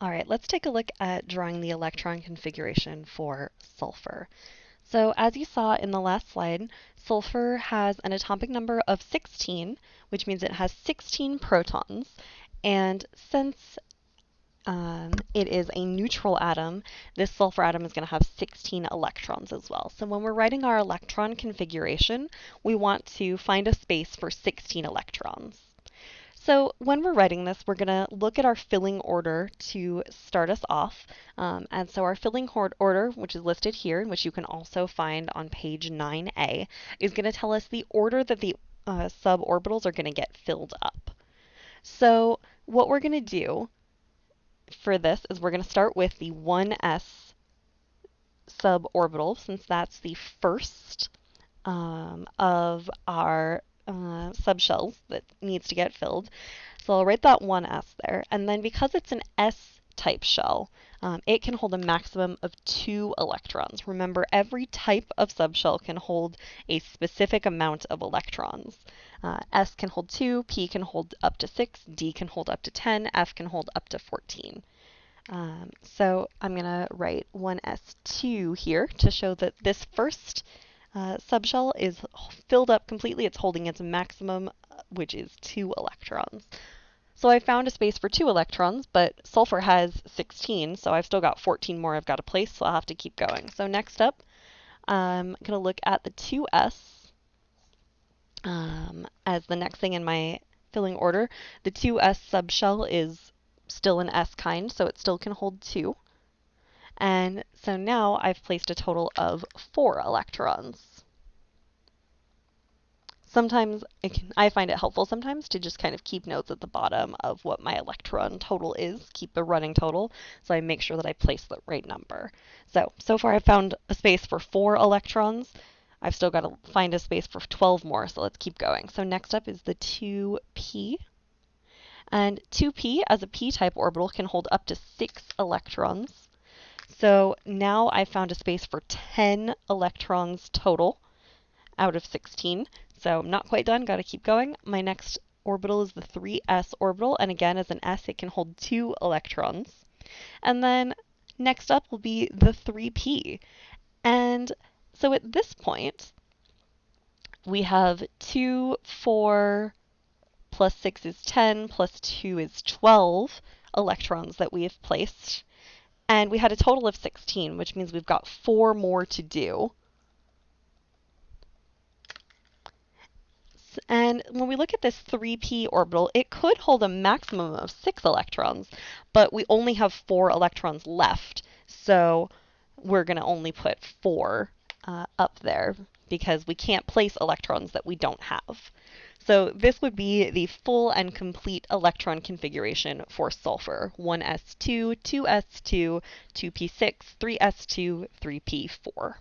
All right, let's take a look at drawing the electron configuration for sulfur. So as you saw in the last slide, sulfur has an atomic number of 16, which means it has 16 protons. And since it is a neutral atom, this sulfur atom is going to have 16 electrons as well. So when we're writing our electron configuration, we want to find a space for 16 electrons. So when we're writing this, we're going to look at our filling order to start us off. And so our filling order, which is listed here, and which you can also find on page 9A, is going to tell us the order that the suborbitals are going to get filled up. So what we're going to do for this is we're going to start with the 1s suborbital, since that's the first of our subshells that needs to get filled. So I'll write that 1s there. And then because it's an S-type shell, it can hold a maximum of 2 electrons. Remember, every type of subshell can hold a specific amount of electrons. S can hold 2, P can hold up to 6, D can hold up to 10, F can hold up to 14. So I'm going to write 1s2 here to show that this first subshell is filled up completely. It's holding its maximum, which is 2 electrons. So I found a space for 2 electrons, but sulfur has 16, so I've still got 14 more I've got to place, so I'll have to keep going. So next up, I'm going to look at the 2s as the next thing in my filling order. The 2s subshell is still an S kind, so it still can hold 2. And so now I've placed a total of 4 electrons. Sometimes I find it helpful sometimes to just kind of keep notes at the bottom of what my electron total is, keep a running total, so I make sure that I place the right number. So far I've found a space for 4 electrons. I've still got to find a space for 12 more, so let's keep going. So next up is the 2p. And 2p as a p-type orbital can hold up to 6 electrons. So now I've found a space for 10 electrons total out of 16. So I'm not quite done, got to keep going. My next orbital is the 3s orbital, and again, as an S, it can hold 2 electrons. And then next up will be the 3p. And so at this point, we have 2, 4, plus 6 is 10, plus 2 is 12 electrons that we have placed. And we had a total of 16, which means we've got 4 more to do. And when we look at this 3p orbital, it could hold a maximum of 6 electrons, but we only have 4 electrons left. So we're going to only put 4 up there because we can't place electrons that we don't have. So this would be the full and complete electron configuration for sulfur. 1s2, 2s2, 2p6, 3s2, 3p4.